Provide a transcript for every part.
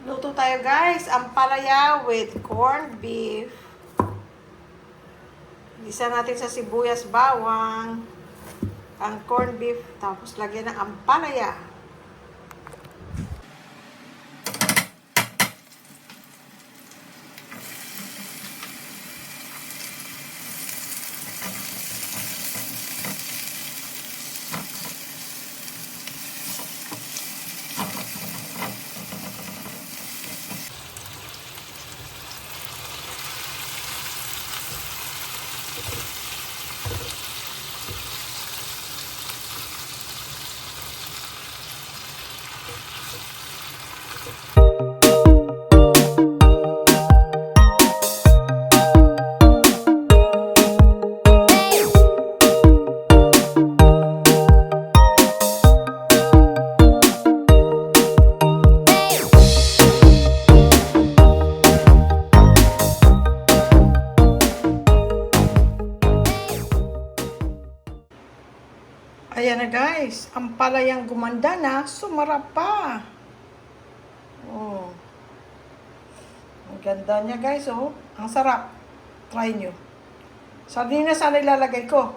Luto tayo guys, ampalaya with corned beef. Isa natin sa sibuyas, bawang, ang corned beef, tapos lagyan ng ampalaya. Ayan na guys, ang palayang gumanda na, sumarap pa. Oh. Ang ganda niya guys, oh. Ang sarap. Try nyo. Sardinas ang nilalagay ko.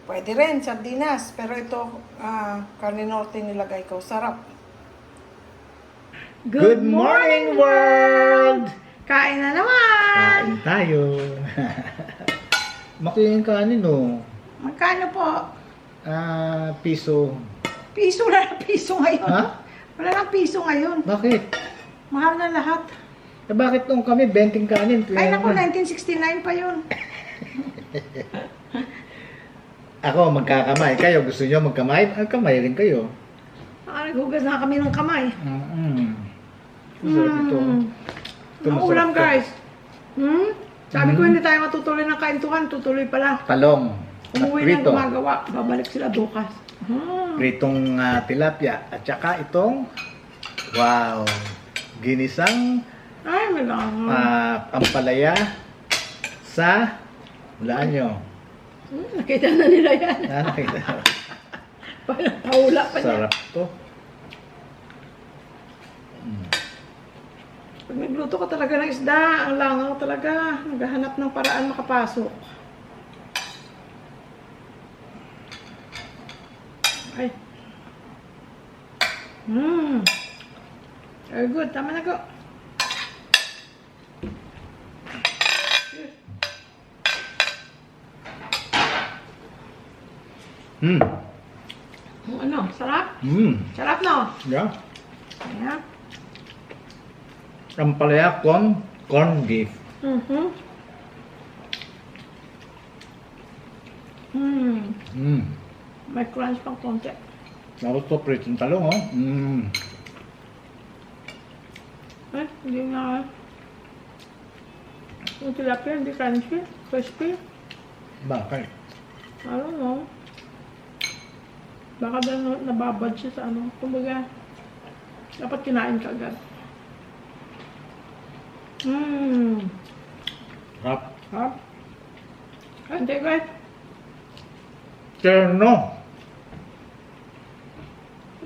Pwede rin, sardinas. Pero ito, carne norte nilagay ko. Sarap. Good morning, world! Kain na naman! Kain tayo. Makiling kanin, no? Magkano po? Piso. Piso na piso ngayon. Ha? Wala nang piso ngayon. Bakit? Mahal na lahat. Bakit nung kami, 20 kanin? Ay naku, 1969 pa yun. Ako, magkakamay. Kayo, gusto nyo magkamay? Kamay rin kayo. Naghugas na kami ng kamay. Masarap ito. Ang ulam guys. Sabi ko hindi tayo matutuloy ng kaintuhan. Tutuloy pala. Talong. Umuwi na gumagawa. Babalik sila bukas. Pritong tilapia. At saka itong, wow, ginisang Ay, malang. ampalaya sa, hulaan nyo. Nakita na nila yan. Nakita. Parang tahula pa niya. Sarap to. Pag nagluto ka talaga ng isda, ang langaw talaga. Naghahanap ng paraan makapasok. Ay. Very good. Tama na ko. Ano? Sarap? Sarap no? Yeah. Yeah. Ampalaya corn beef. May crunch pang konti. Tapos to pritong talong, oh. Eh, hindi na. Yung tilapia, hindi crunchy. Crispy. Bakit? I don't know. Baka dahil nababad siya sa ano. Kumbaga, dapat kinain ka agad. Rap. Harap. Hindi guys. Terno.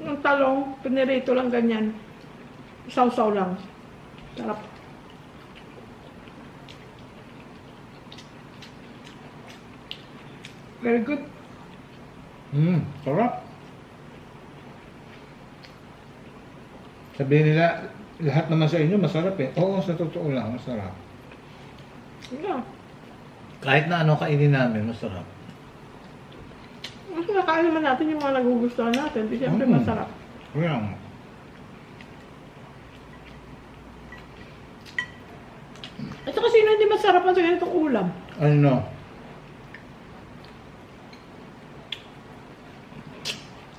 Yung talong, pinirito lang ganyan. Isaw-saw lang. Sarap. Very good. Sarap. Sabihin nila, lahat naman sa inyo masarap eh. Oo, sa totoo lang, masarap. Yeah. Kahit na ano kainin namin, masarap. Mas nakain naman natin yung mga nagugustuhan natin. Di siyempre masarap. Kaya At saka sino hindi masarap ang sa ganitong ulam? ano?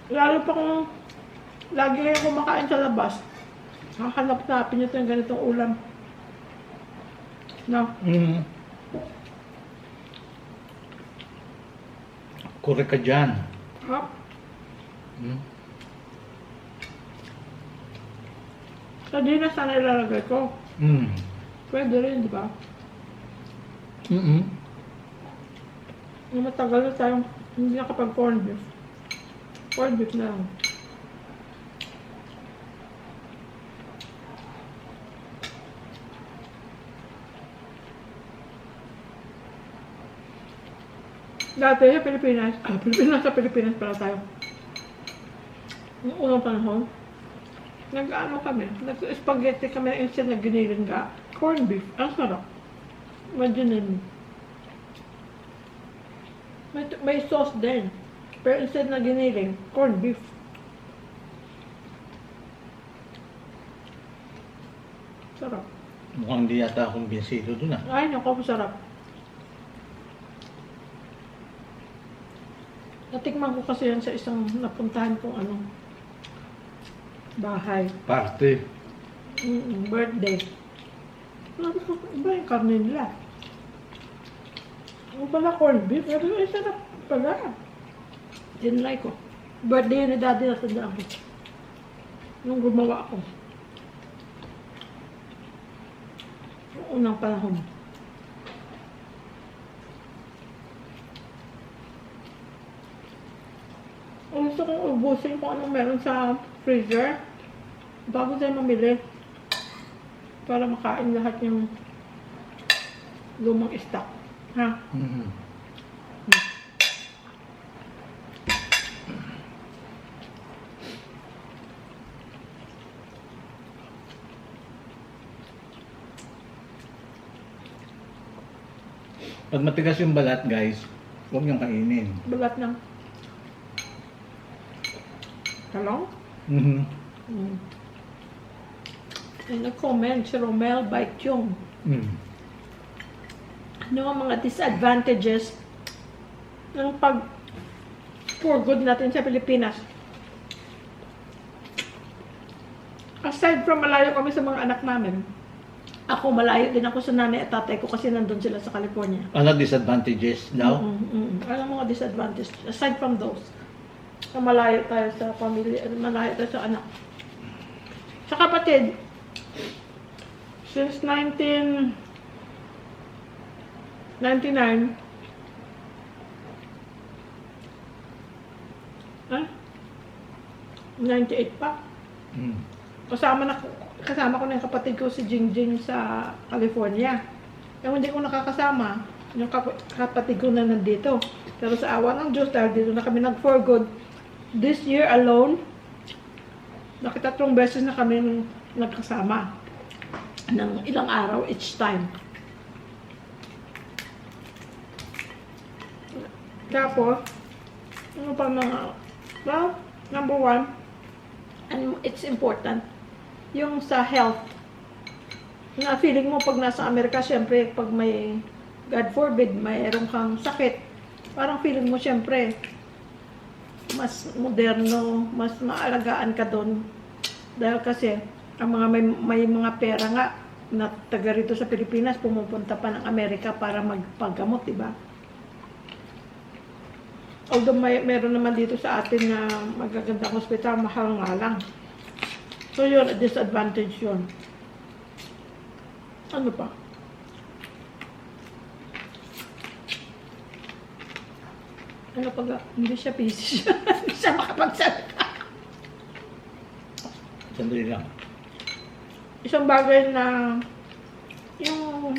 Lalo pa kung lagi kayo kumakain sa labas. Hahanap-napin nyo ito yung ganitong ulam. No? Korek ka dyan. Hop. Sardinas na ilalagay ko. Pwede rin, di ba? Yung matagal na tayong hindi nakapag corned beef. Corned beef na lang. Dati sa Pilipinas pala tayo. Noong unang panahon, nag-ano kami, nag-spaghetti kami instead na giniling ka. Corned beef, ang sarap. Imagine mo. May sauce din. Pero instead na giniling, corned beef. Sarap. Mukhang di yata akong binsido dun ah. Ay, naku, masarap. Natikman ko kasi yan sa isang napuntahan kong bahay. Party. Birthday. Sabi ko, iba yung karne nila. Ano pala corned beef? Sabi ko, sarap pala. Dinlay ko. Birthday yun ni Daddy, natandaan ko. Nung gumawa ako. Noong unang panahon. Gusto kong ubusin kung anong meron sa freezer bago tayo mamili para makain lahat yung lumang stock. Ha? Mhm. Pag matigas yung balat, guys, huwag niyong kainin. Balat ng talong. Mhm. May nag-comment si Romel Baikyong. Mm. Ano ang mga disadvantages ng pag for good natin sa Pilipinas? Aside from malayo kami sa mga anak namin, ako malayo din ako sa nanay at tatay ko kasi nandun sila sa California. Ano disadvantages daw? Ano ang mga disadvantages? Aside from those, na malayo tayo sa pamilya, malayo tayo sa anak. Sa kapatid, since 1999, 98 pa. Mm. Kasama ko na yung kapatid ko si Jingjing sa California. Yung hindi ko nakakasama, yung kapatid ko na nandito. Pero sa awa ng Diyos, dahil dito na kami nag-for good, this year alone, nakitatlong beses na kami nagkasama ng ilang araw each time. Tapos, ano pa mga, well, number one, and it's important, yung sa health. Na feeling mo pag nasa Amerika, syempre, pag may, God forbid, mayroon kang sakit, parang feeling mo syempre, mas moderno, mas maalagaan ka doon. Dahil kasi, ang mga may mga pera nga, na taga rito sa Pilipinas, pumupunta pa ng Amerika para magpaggamot, diba? Although meron naman dito sa atin na magagandang hospital, mahal nga lang. So yun, disadvantage yun. Ano pa? Ano pag hindi siya busy siya, hindi siya makapagsalita. Sandali lang. Isang bagay na yung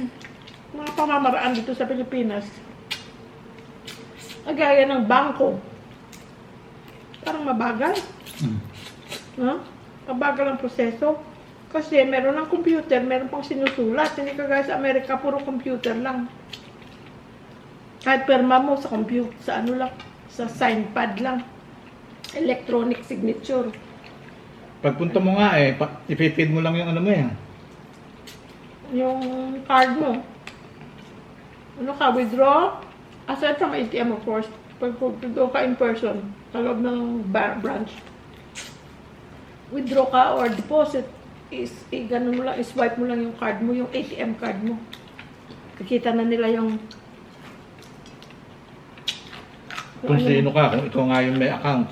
mga pamamaraan dito sa Pilipinas, gaya ng bangko, parang mabagal. No? Mabagal ang proseso. Kasi meron ng computer, meron pang sinusulat. Hindi kagaya sa Amerika, puro computer lang. Kahit perma mo sa computer, sa ano lang, sa sign pad lang. Electronic signature. Pagpunta mo nga ipipid mo lang yung ano mo yan. Yung card mo. Ano ka, withdraw? Aside from ATM, of course. Pag doon ka in person, sa loob ng branch. Withdraw ka or deposit, ganun mo lang, swipe mo lang yung card mo, yung ATM card mo. Kikita na nila yung Kung sino ka, kung ikaw nga yung may account.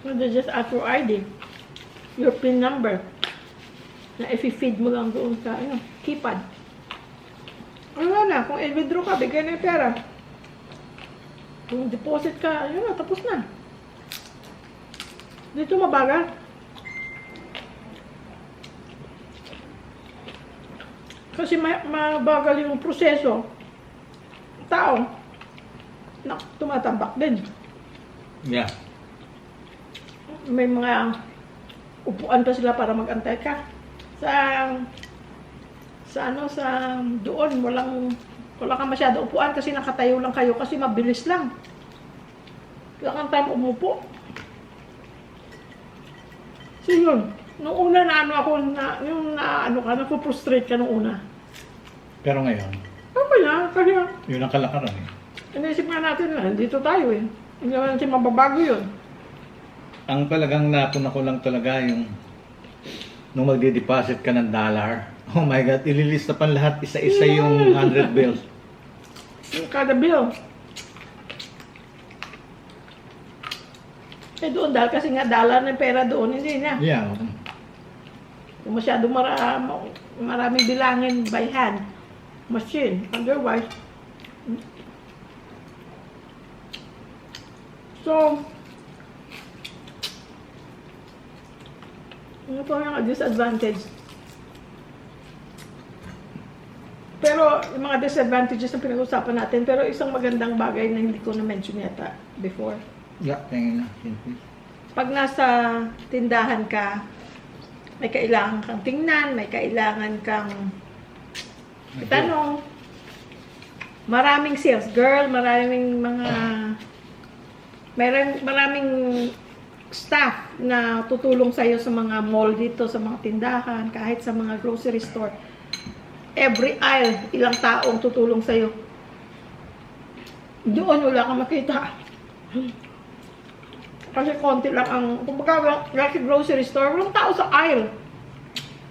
So they just ask for ID. Your PIN number. Na i-feed mo lang doon sa keypad. Ano na, kung i-withdraw ka, bigay na yung pera. Kung deposit ka, yun na, tapos na. Dito mabagal. Kasi mabagal yung proseso. Tao. tumatambak din. Yeah. May mga upuan pa sila para mag-antay ka. Sa doon, wala kang masyado upuan kasi nakatayo lang kayo kasi mabilis lang. Wala kang time umupo. So yun, nung una na napo-frustrate ka nung una. Pero ngayon, Okay na, kasi yun ang kalakaran eh. inisip nga natin na, dito tayo eh. Hindi naman natin mababago yun. Ang talagang napuna ko lang talaga yung nung magde-deposit ka ng dollar. Oh my God, ililista pa lahat isa-isa yung 100 bills. Yung kada bill. Eh doon, dahil kasi nga dollar ng pera doon, hindi na. Yeah. Kung masyado maraming bilangin by hand, machine, otherwise. So, ano po yung disadvantage? Pero yung mga disadvantages na pinag-usapan natin, pero isang magandang bagay na hindi ko na-mention yata before. Yeah, tingin na. Please. Pag nasa tindahan ka, may kailangan kang tingnan, may kailangan kang itanong. Maraming sales girl, maraming staff na tutulong sa'yo sa mga mall dito, sa mga tindahan, kahit sa mga grocery store. Every aisle, ilang taong tutulong sa'yo. Doon wala kang makita. Kasi konti lang ang, kumbaga, like grocery store, walang tao sa aisle.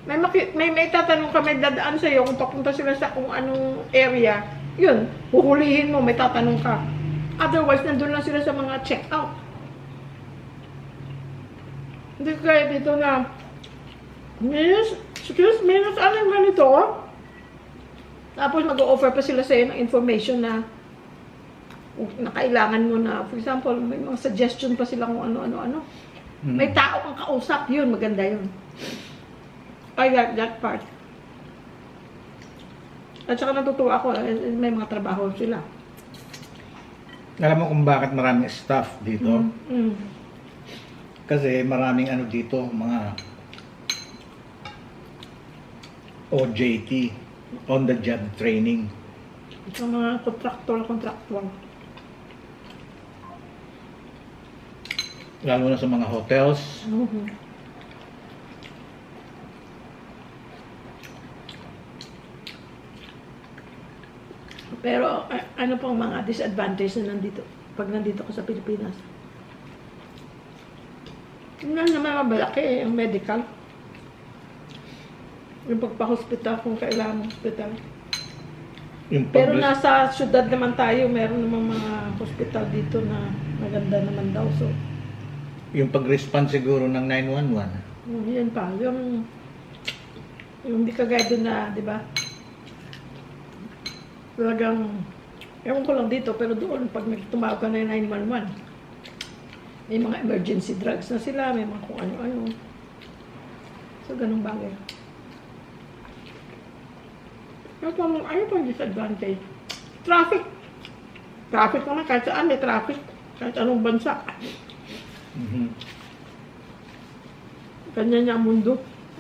May tatanong ka, may dadaan sa'yo kung papunta sila sa kung anong area. Yun, huhulihin mo, may tatanong ka. Otherwise, nandun lang sila sa mga check-out. Hindi kaya dito na, Miss, excuse me, nasaan yung ganito? Tapos mag-o-offer pa sila sa'yo ng information na kailangan mo na, for example, may mga suggestion pa sila kung ano-ano-ano. May tao kang kausap, yun, maganda yun. I like that part. At saka natutuwa ako, may mga trabaho sila. Alam mo kung bakit maraming staff dito? Kasi maraming ano dito, mga OJT, on the job training. Sa mga contractual. Lalo na sa mga hotels. Pero ano pang mga disadvantage na pag nandito ka sa Pilipinas? Hindi naman mabalaki ang medical. Yung pagpa-hospital kung kailangan hospital. Pero nasa syudad naman tayo, meron namang mga hospital dito na maganda naman daw. So, yung pag-respond siguro ng 911. Yan pa. Yung hindi kagaya doon na, di ba? Talagang, ewan ko lang dito, pero doon, pag tumawag ka na yung 911, may mga emergency drugs na sila, may mga kung ano-ano. So, ganung bagay. Ano pang disadvantage? Traffic. Traffic naman, kahit saan may traffic. Kahit anong bansa. Ganyan niya ang mundo.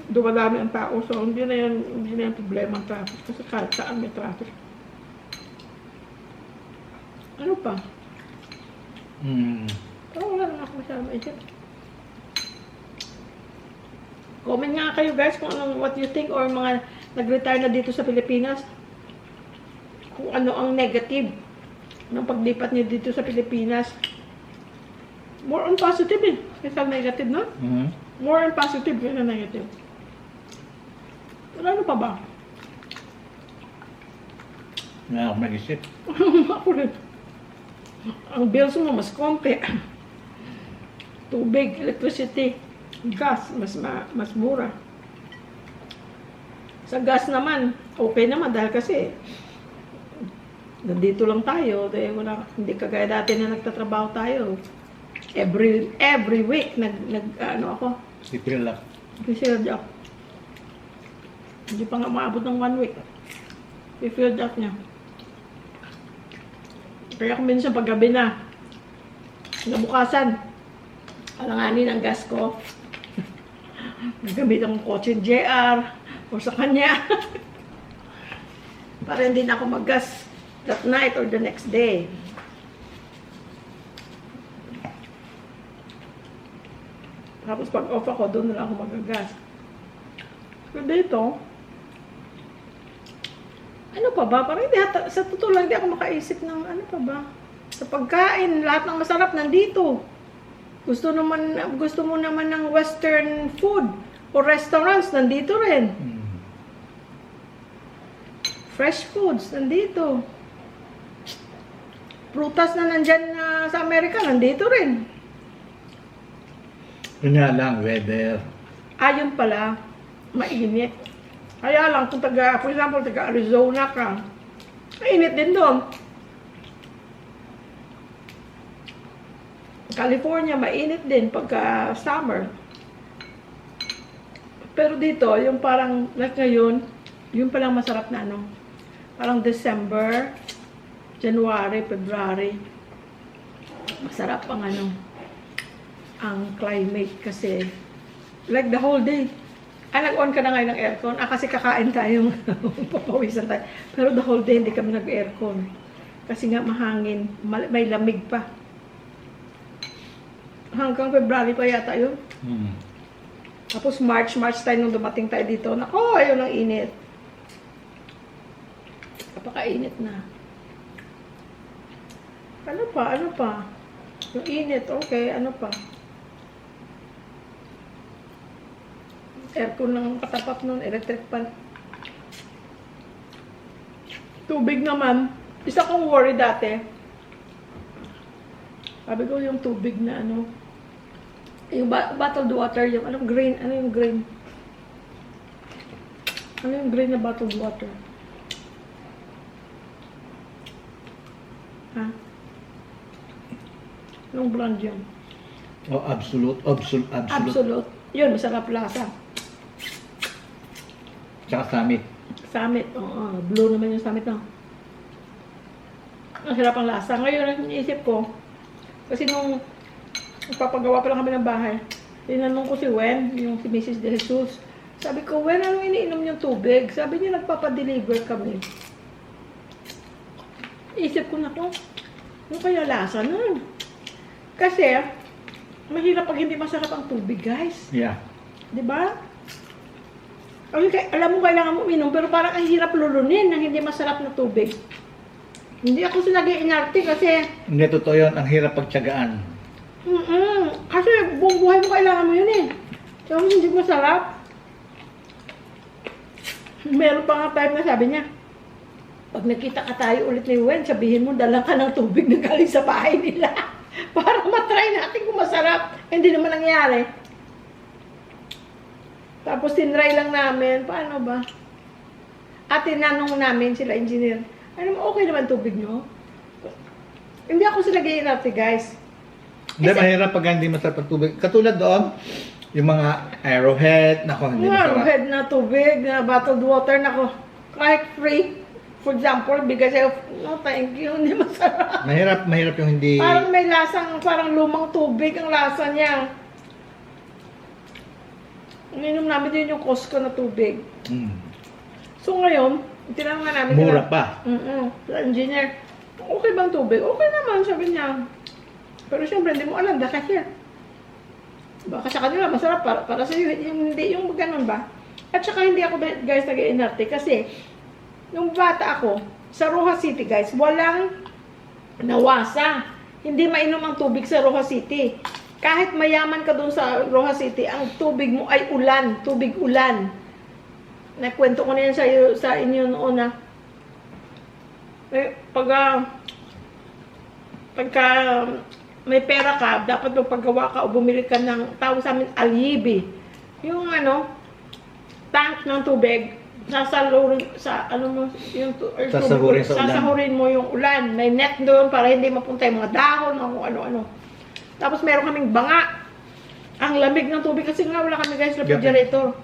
Dumadami ang tao, so hindi na yan problema ang traffic. Kasi kahit saan may traffic. Ano pa? Wala na ako masyadong maisip. Comment nga kayo guys kung what you think or mga nag-retire na dito sa Pilipinas. Kung ano ang negative ng paglipat niyo dito sa Pilipinas. More on positive eh. Kaysa negative, no? More on positive kaysa negative. Ano pa ba? Nga ako mag-isip. Ako rin. Ang bills mo mas konti. Tubig, electricity, gas, mas mura. Sa gas naman, okay naman dahil kasi nandito lang tayo. Dahil hindi kagaya dati na nagtatrabaho tayo. Every week, ako? April lang. Field job. Hindi pa nga maabot ng 1 week. I-field job niya. Kaya kung minsan paggabi na, nabukasan, alanganin ang gas ko. Nagamit ang kotse JR o sa kanya. Para hindi na ako mag-gas that night or the next day. Tapos pag off ako, doon na lang ako magagas. So dito, ano pa ba? Parang hindi, sa totoo lang, hindi ako makaisip ng ano pa ba? Sa pagkain, lahat ng masarap nandito. Gusto mo naman ng western food o restaurants, nandito rin. Fresh foods, nandito. Prutas na nandyan sa Amerika, nandito rin. Yun nga lang, weather. Ayun pala, mainit. Kaya lang, kung for example, taga Arizona ka, mainit din doon. California, mainit din pagka summer. Pero dito, yung parang, like ngayon, yung palang masarap na ano, parang December, January, February, masarap ang ano, ang climate kasi, like the whole day. Nag-on ka na ngayon ng aircon. Kasi kakain tayong papawisan tayo. Pero the whole day, hindi kami nag-aircon. Kasi nga mahangin, may lamig pa. Hanggang February pa yata yun. Tapos March tayo nung dumating tayo dito. Nako, ayun ang init. Kapakainit na. Ano pa? Yung init, okay, ano pa? Aircon ng katapat nun, electric pan. Tubig naman, isa kong worry dati. Sabi ko yung tubig na ano, yung bottled water, yung anong green, ano yung green? Ano yung green na bottled water? Ha? Anong brand yun? Oh, absolute. Absolute. Yun, masarap lasa. Tsaka Summit. Summit, oo. Blue naman yung Summit, no? Ang sarap ang lasa. Ngayon, ang iniisip ko, kasi nung papagawa pa lang kami ng bahay, tinanong ko si Wen, yung si Mrs. De Jesus. Sabi ko, Wen, anong iniinom yung tubig? Sabi niya, nagpapadeliver kami. Isip ko na ko, ano kaya lasa nun? Kasi, mahirap pag hindi masarap ang tubig, guys. Yeah. Diba? Okay, alam mo kailangan mo uminom, pero parang ang hirap lulunin ng hindi masarap na tubig. Hindi ako sinag-iinarte kasi... Hindi, totoo yun. Ang hirap pagtyagaan. Kasi buong buhay mo kailangan mo yun eh. So, hindi masarap. Meron pa nga time na sabi niya, pag nakita ka tayo ulit ni Wen, sabihin mo, dala ka ng tubig na galing sa bahay nila. Para matry natin kung masarap. Hindi naman nangyari. Tapos tinry lang namin, paano ba? At tinanong namin sila, engineer, ano, okay naman tubig nyo? Hindi ako sila nag-iinarte, guys. Hindi, mahirap pag hindi masarap ang tubig. Katulad doon, yung mga arrowhead, nako, hindi masarap. Arrowhead na tubig, na bottled water, nako, kahit free. For example, bigay sa'yo, no, thank you, hindi masarap. Mahirap yung hindi... Parang may lasang, parang lumang tubig ang lasa niya. Ininom namin din yung Costco na tubig. So ngayon, tinanong nga namin Mura sila, pa. Sa engineer, okay bang tubig? Okay naman, sabi niya. Pero syempre, hindi mo alam, kasi baka sa kanila masarap, para sa iyo, hindi yung ganun ba? At saka hindi ako, guys, nag-iinarte kasi nung bata ako, sa Rojas City, guys, walang nawasa. Hindi mainom ang tubig sa Rojas City. Kahit mayaman ka doon sa Rojas City, ang tubig mo ay ulan, tubig ulan. Nakwento ko na yan sa inyo noon na pagka may pera ka, dapat magpagawa ka o bumili ka ng, tawag sa amin, alyibi. Yung tank ng tubig, sasahurin mo yung ulan. May net doon para hindi mapunta yung mga dahon o ano-ano. Tapos meron kaming banga. Ang lamig ng tubig kasi nga wala kami, guys, refrigerator.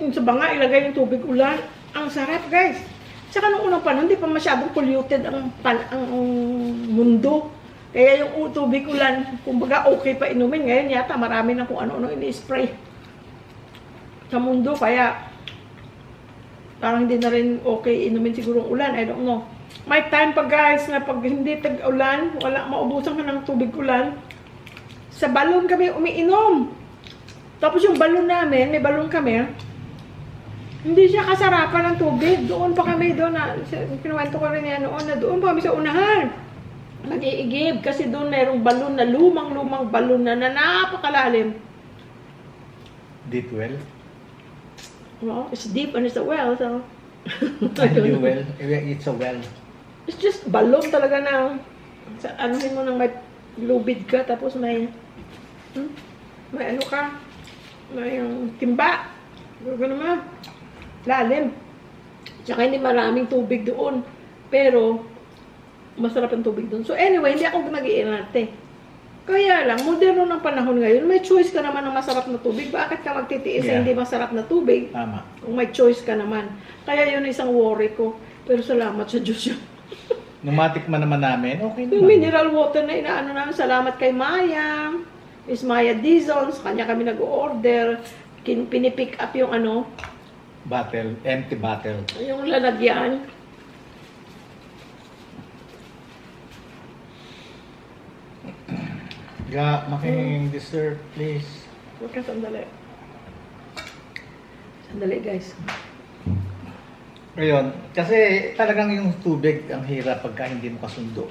Yung sa banga, ilagay yung tubig ulan. Ang sarap, guys. Tsaka nung unang panahon, hindi pa masyadong polluted ang mundo. Kaya yung tubig ulan, kumbaga okay pa inumin. Ngayon yata marami na kung ano-ano ini-spray sa mundo. Kaya parang hindi na rin okay inumin siguro ulan. I don't know. May time pa guys na pag hindi tag-ulan, wala, maubusan ka ng tubig ulan. Sa balon kami umiinom. Tapos yung balon namin, may balon kami, hindi siya kasarapan ng tubig. Doon pa kami doon na, kinuwento ko rin yan noon, na doon pa kami sa unahan. Nag-iigib kasi doon mayroong balon na lumang-lumang balon na napakalalim. Deep well? Well, it's deep and it's a well, so... Hindi well. It's a well. It's just balon talaga na, anuhin mo nang may lubid ka, tapos may ano ka, may timba. Gano'n naman. Lalim. Tsaka hindi maraming tubig doon. Pero, masarap ang tubig doon. So anyway, hindi ako nag-iinarte. Kaya lang, moderno ng panahon ngayon, may choice ka naman ng masarap na tubig. Bakit ka magtitiis sa hindi masarap na tubig? Tama. Kung may choice ka naman. Kaya yun isang worry ko. Pero salamat sa Diyos yun. Numatik man naman namin, okay Yung naman. mineral water na inaano namin, salamat kay Maya. Miss Maya Dizon, sa kanya kami nag-order. Pinipick up yung ano, Bottle, empty bottle. yung lalagyan. Making dessert, please. Okay, sandali. Sandali, guys. Ayun, kasi talagang yung tubig ang hirap pagka hindi mo kasundo.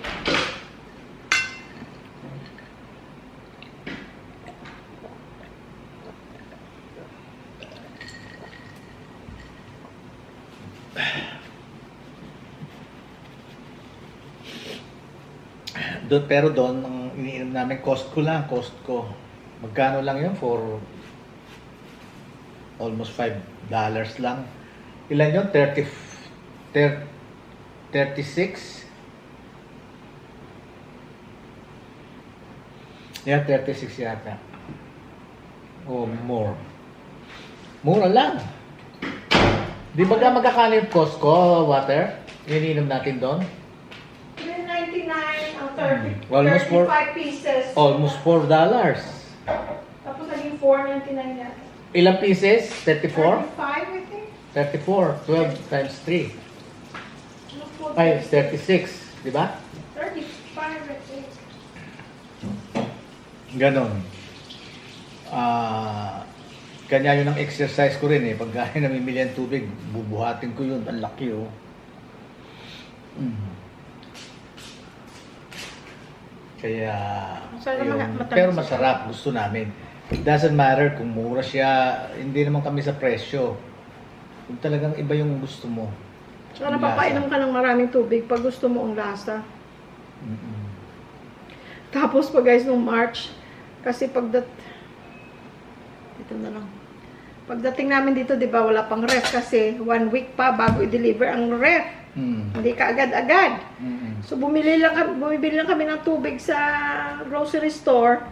Pero doon, ang iniinom namin, Costco lang, Costco. Magkano lang yun for almost $5 lang. Ilan yun? 36? Yeah, 36 yata. O more. Mura lang. Di ba magkakano yung Costco water? Iniinom natin doon? $3.99 ang Almost 35 pieces. Almost $4. Tapos naging $4.99 yata. Ilang pieces? 34? 35, I think. 34. 12 times 3. Ano po? Ay, 36. Di ba? 35, I think. Ganon. Kanya yun ang exercise ko rin eh. Pag namimili ang tubig, bubuhatin ko yun. Ang laki oh. Kaya, Sana yung, matamis. pero masarap. Gusto namin. It doesn't matter kung mura siya. Hindi naman kami sa presyo. Kung talagang iba yung gusto mo. Saka Yung napapainom lasa. ka ng maraming tubig pag gusto mo ang lasa. Mm-mm. Tapos pa guys, nung March, kasi dito na lang. Pagdating namin dito, di ba, wala pang ref kasi 1 week pa bago i-deliver ang ref. Hindi ka agad-agad. So bumibili lang kami ng tubig sa grocery store,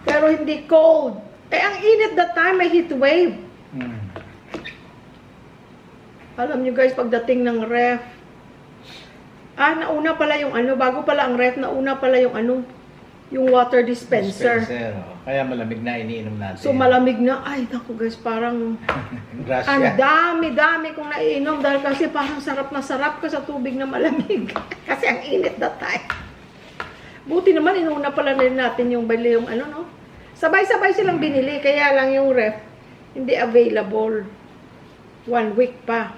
pero hindi cold. Eh, ang init that time, may heat wave. Alam nyo guys, pagdating ng ref, nauna pala yung ano, bago pala ang ref, nauna pala yung ano, yung water dispenser. Oh. Kaya malamig na iniinom natin. So malamig na, ay naku guys, parang Grasya. ang dami-dami kong naiinom dahil kasi parang sarap na sarap ka sa tubig na malamig. Kasi ang init that time. Buti naman, inuna pala rin natin yung bali yung ano, no? Sabay-sabay silang binili, kaya lang yung ref, hindi available. 1 week pa.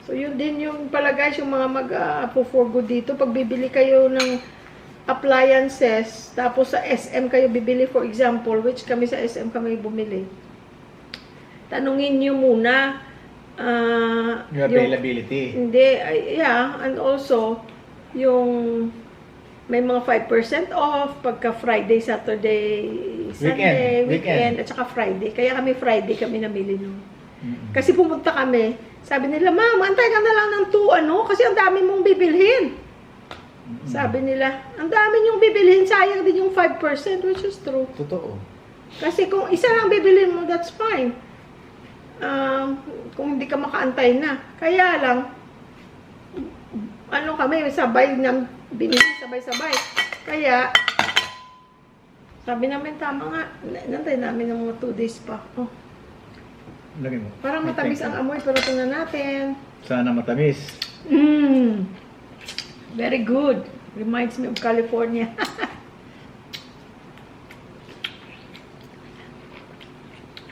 So, yun din yung pala guys, yung mga mag-for good dito. Pag bibili kayo ng appliances, tapos sa SM kayo bibili, for example, which kami sa SM kami bumili. Tanungin nyo muna, Yung availability. and also, yung may mga 5% off pagka Friday, Saturday, Sunday, weekend, at saka Friday. Kaya kami Friday kami namili nun. Kasi pumunta kami, sabi nila, ma'am, antay ka na lang ng 2 kasi ang dami mong bibilhin. Sabi nila, ang dami niyong bibilhin, sayang din yung 5%, which is true. Totoo. Kasi kung isa lang bibilhin mo, that's fine. kung hindi ka makaantay na. Kaya lang, ano kami, sabay na binili, sabay-sabay. Kaya, sabi namin, tama nga, nantay namin ng mga 2 days pa. Oh, Lagyan mo. parang matamis ang amoy, pero tingnan natin. Sana matamis. Very good. Reminds me of California.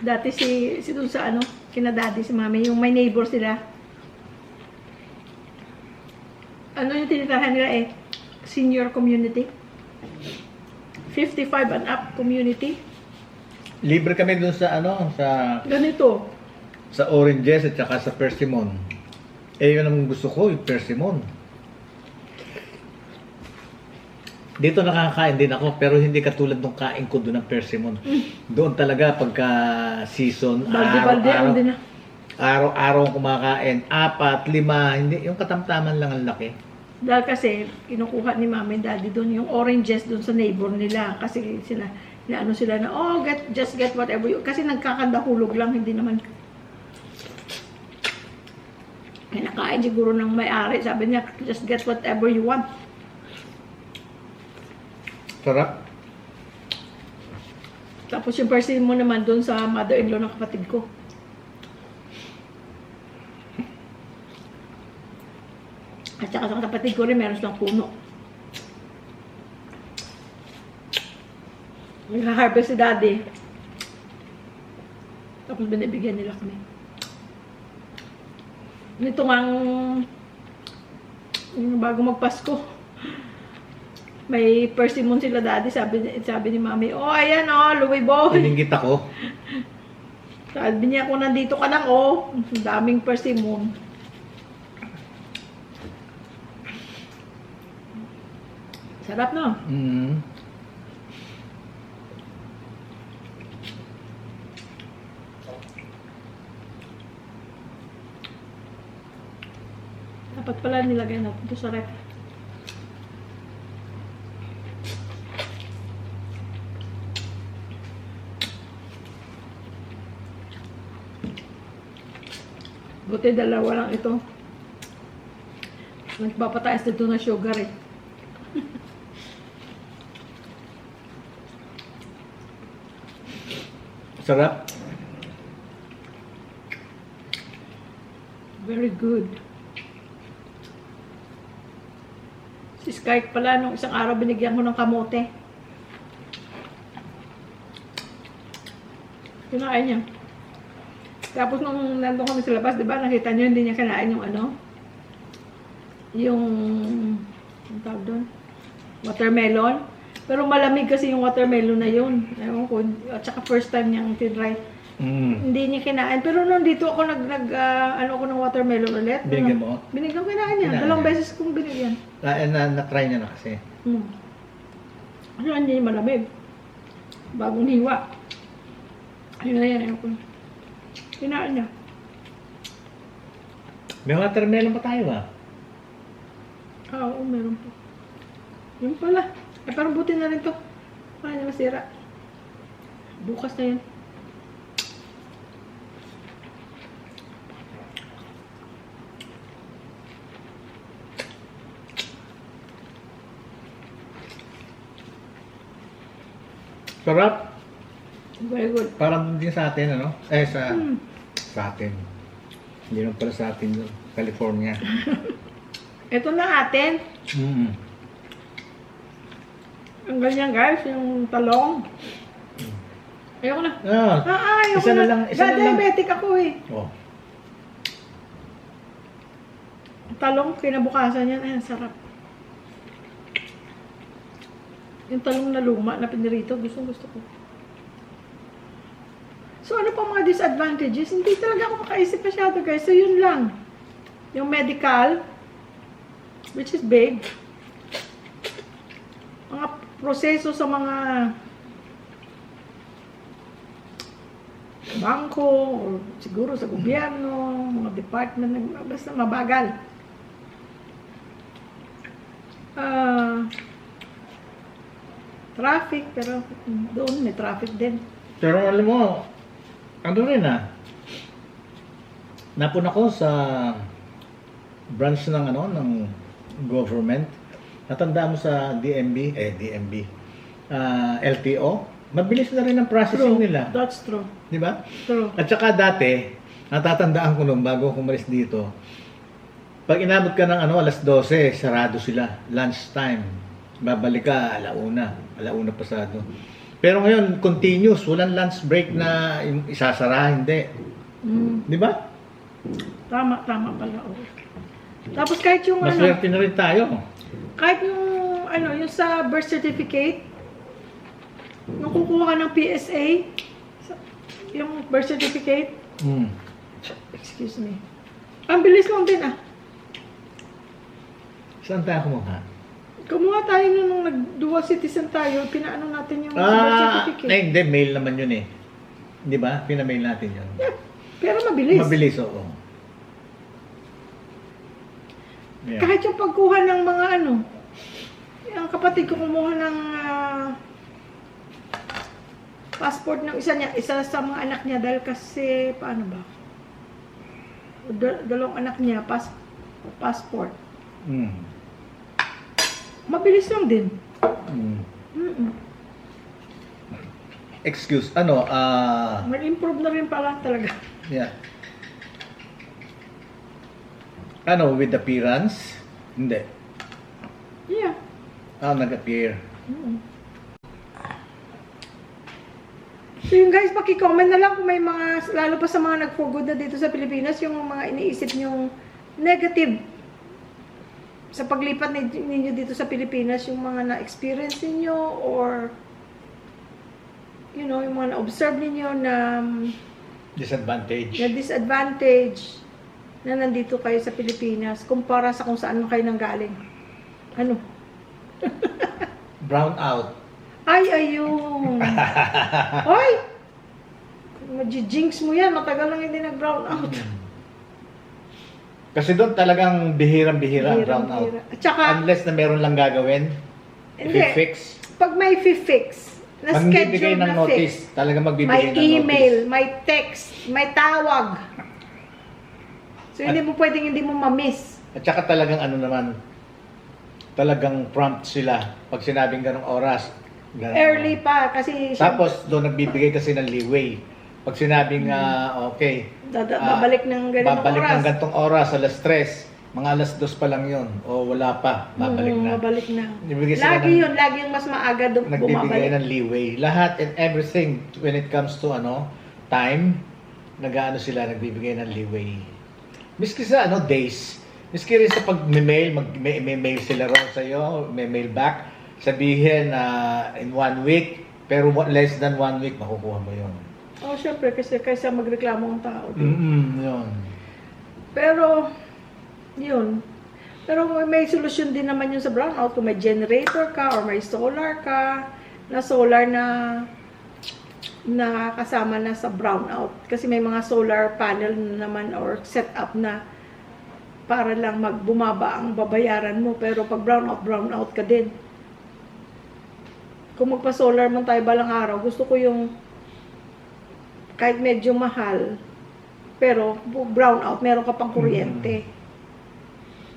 Dati si dun sa ano, kina daddy, si mami, yung may neighbor sila. Ano yung tinirahan nila eh? Senior community. 55 and up community. Libre kami dun sa ano, Ganito. sa oranges at saka sa persimmon. Eh, yun ang gusto ko, yung persimmon. Dito nakakain din ako, pero hindi katulad nung kain ko doon ng persimmon. Doon talaga pagka season, Balde-balde ang din na. araw-araw kumakain, 4, 5, hindi, yung katamtaman lang ang laki. Dahil kasi, kinukuha ni mami and daddy doon yung oranges doon sa neighbor nila. Kasi sila, ano sila na, oh, just get whatever you, kasi nagkakandahulog lang, hindi naman. Kinakain siguro ng may-ari, sabi niya, just get whatever you want. Sarap. Tapos yung persimmon mo naman doon sa mother-in-law ng kapatid ko. At saka sa kapatid ko rin, meron silang puno. Nag-harvest si daddy. Tapos binibigyan nila kami. Nito ngang bago magpasko, may persimmon sila daddy, sabi ni mami, oh ayan oh, Louis Boy. Tiningit ako. Sabi niya, kung nandito ka lang oh, ang daming persimmon. Sarap no? Mm. Dapat pala nilagay natin ito sa ref. Buti dalawa lang ito. Nagpapataas dito na sugar eh. Sarap. Very good. Si Skype pala, nung isang araw binigyan ko ng kamote. Kinain niya. Tapos nung nandun kami sa labas, di ba, nakita niyo hindi niya kinain yung ano? Yung, ang tawag doon? Watermelon. Pero malamig kasi yung watermelon na yun. Ewan ko, at saka first time niyang tinry. Hindi niya kinain. Pero nung dito ako ano ako ng watermelon ulit. Binigyan mo? Binigyan ko kinain niya. Kinain Dalawang niya. beses kong binigyan. Na-try niya na kasi. Ano hindi niya malamig. Bagong hiwa. Ayun na yan. Ayun. Kinain niya. May watermelon pa tayo ba? Oo, meron po. Yun pala. Eh, parang buti na rin to. Paano niya masira? Bukas na yun. Sarap. Very good. Parang din sa atin, ano? Sa atin. Hindi naman pala sa atin doon. California. Ito na atin. Ang ganyan guys, yung talong. Ayoko na. Ayoko isa na lang. Isa na lang. Diabetic ako eh. Oh. Talong, kinabukasan yan. Ay, ang sarap. Yung talong na luma na pinirito, gusto ko. So, ano pa mga disadvantages? Hindi talaga ako makaisip masyado, guys. So, yun lang. Yung medical, which is big. Mga proseso sa mga bangko, or siguro sa gobyerno, mga department, basta mabagal. Traffic, pero doon may traffic din. Pero alam mo, ano rin Napun ako sa branch ng ng government. Natanda mo sa LTO. Mabilis na rin ang processing nila. That's true. Di ba? True. At saka dati, natatandaan ko nung bago ako umalis dito, pag inabot ka ng alas 12, sarado sila. Lunch time. Babalik ka, alauna pasado. Pero ngayon, continuous. Walang lunch break na isasara, hindi. Di ba? Tama pala. Oh. Tapos kahit yung Maswerte na rin tayo. kahit yung yung sa birth certificate, nung kukuha ka ng PSA, yung birth certificate, excuse me, ang bilis lang din Saan tayo kumuha? Kumuha tayo nung nag-dual citizen tayo, pinaano natin yung birth certificate. Hindi, mail naman yun eh. Di ba? Pinamail natin yun. Yeah, pero mabilis. Mabilis, oo. Yeah. Kahit yung pagkuha ng mga yung kapatid ko kumuha ng passport ng isa sa mga anak niya dahil kasi, paano ba? Dalawang anak niya, passport. Mabilis lang din. Excuse, Mag-improve na rin pala talaga. yeah. With appearance? Hindi. Yeah. Nag-appear. So yun guys, paki-comment na lang kung may mga, lalo pa sa mga nag-for good na dito sa Pilipinas, yung mga iniisip nyong negative sa paglipat ninyo dito sa Pilipinas, yung mga na-experience ninyo or yung mga na-observe ninyo na Disadvantage. disadvantage na nandito kayo sa Pilipinas kumpara sa kung saan kayo nanggaling. Brown out. Ay, ayun. Hoy! Maji-jinx mo yan. Matagal lang hindi nag-brown out. Kasi doon talagang bihirang-bihira ang brown out. At saka, Unless na meron lang gagawin. Hindi. I-fix. pag may fix, na Magbibigay schedule ng na notice. fix, Talagang magbibigay may ng email, notice. may text, may tawag. So, hindi mo pwedeng hindi mo ma-miss. At saka talagang talagang prompt sila pag sinabing ganong oras. Ganong Early pa, kasi Tapos doon nagbibigay kasi ng leeway. Pag sinabing okay, babalik ng ganitong babalik oras. ng gantong oras, alas 3, mga alas 2 pa lang yun. O wala pa, babalik na. Babalik na. Nagbibigay sila Lagi ng- yun, lagi yung mas maaga Nagbibigay bumabalik. ng leeway. Lahat and everything when it comes to time, sila nagbibigay ng leeway. Miski sa days. Miski rin sa pag-mail, may mail sila ron sa'yo, may mail back. Sabihin in 1 week, pero less than 1 week, makukuha mo yun. Oh, syempre, kasi kaysa magreklamo ang tao. Yun. Pero, yun. Pero may solusyon din naman yun sa brownout. Kung may generator ka or may solar ka, na solar na kasama na sa brownout. Kasi may mga solar panel na naman or setup na para lang bumaba ang babayaran mo. Pero pag brownout ka din. Kung magpa-solar man tayo balang araw, gusto ko yung kahit medyo mahal, pero brownout, meron ka pang kuryente.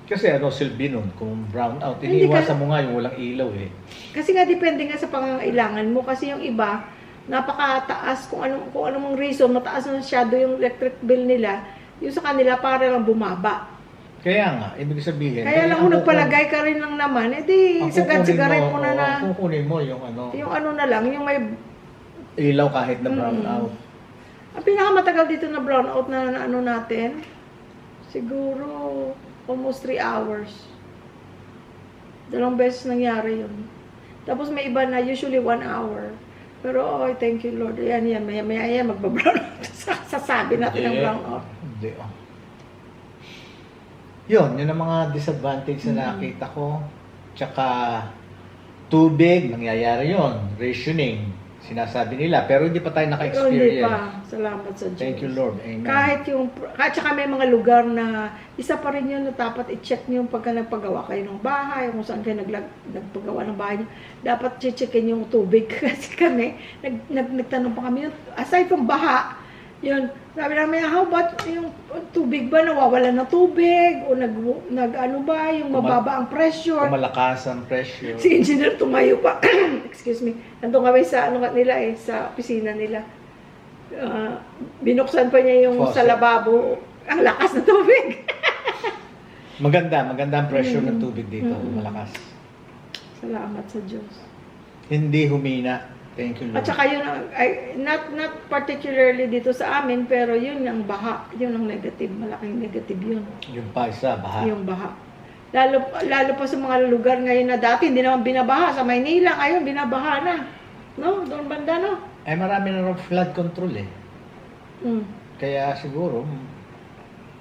Kasi silbi nun, kung brown out, Hindi iniiwasan mo nga yung walang ilaw eh. Kasi nga depende nga sa pangangailangan mo, kasi yung iba napakataas kung anong reason, mataas na masyado yung electric bill nila, yung sa kanila para lang bumaba. Kaya nga, ibig sabihin. Kaya lang kung nagpalagay ka rin lang naman, edi sagad-sigarin mo na na kukunin mo yung yung na lang, yung may ilaw kahit na brown out. ang pinakamatagal dito na brownout na natin, siguro almost 3 hours. 2 beses nangyari yun. Tapos may iba na usually 1 hour. Pero thank you Lord. Yan, maya yan, magba-brownout. Sasabi natin ng brownout. Hindi. Yun ang mga disadvantage na nakita ko. Tsaka, tubig, nangyayari yun. Rationing, sinasabi nila. Pero hindi pa tayo Pero hindi naka-experience. pa. Salamat sa Diyos. Thank you, Lord. Amen. Kahit saka may mga lugar na isa pa rin yun na dapat i-check nyo pagka nagpagawa kayo ng bahay, kung saan kayo nagpagawa ng bahay nyo. Dapat checkin yung tubig. Kasi kami, nagtanong pa kami, aside from baha, Yun, sabi namin, how about yung tubig ba, nawawala ng tubig? O ano ba, yung mababa ang pressure? Kung malakas ang pressure. Si engineer tumayo pa. Excuse me. Nandun kami sa ano nila sa opisina nila. Binuksan pa niya yung sa Faucet. lababo. Ang lakas na tubig. Maganda ang pressure ng tubig dito. Malakas. Salamat sa Diyos. Hindi humina. Thank you, Lord. At saka yun, not particularly dito sa amin, pero yun ang baha. Yun ang negative. Malaking negative yun. Yung pa isa, baha. Yung baha. Lalo pa sa mga lugar ngayon na dati, hindi naman binabaha. Sa Maynila, ngayon, binabaha na. No? Doon banda, no? Ay marami na rin flood control eh. Mm. Kaya siguro,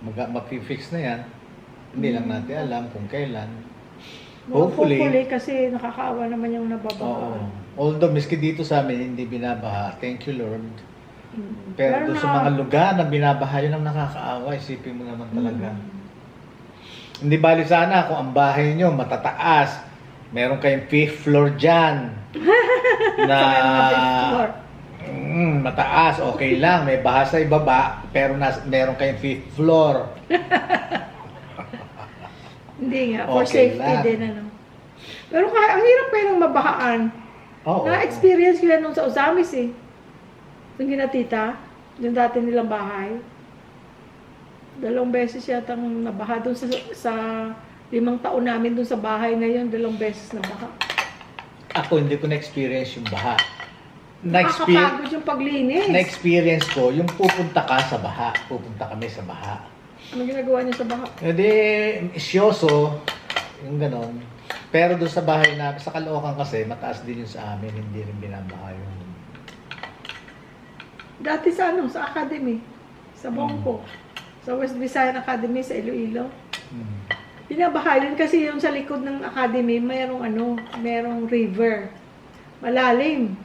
mapi-fix na yan. Hindi lang natin alam kung kailan. Hopefully, kasi nakakaawa naman yung nababaha. oo. Although, miski dito sa amin, hindi binabaha. Thank you, Lord. Mm. Pero doon sa mga lugar na binabaha, yun ang nakakaawa. Isipin mo naman talaga. Hindi bali sana kung ang bahay nyo matataas. Meron kayong 5th floor dyan. Na mataas, okay lang. May baha sa ibaba. Pero meron kayong 5th floor. Hindi nga, for Okay safety lang. din, ano. Pero ang hirap kayo ng mabahaan. Oo. Na-experience ko yan nung sa Ozamis eh. Yung ginatita, yung dati nilang bahay. 2 beses yatang nabaha doon sa 5 taon namin doon sa bahay ngayon, 2 beses nabaha. Ako, hindi ko na-experience yung baha. Nakakapagod yung paglinis. Na-experience ko, yung pupunta ka sa baha. Pupunta kami sa baha. Ano ginagawa niya sa baha? Hindi, isyoso, yung ganon. Pero doon sa bahay na, sa Caloocan kasi, mataas din yun sa amin, hindi rin binabaha yun. Dati sa sa academy, sa Bongko, sa West Visayan Academy sa Iloilo. Binabaha yun kasi yung sa likod ng academy, merong river. Malalim.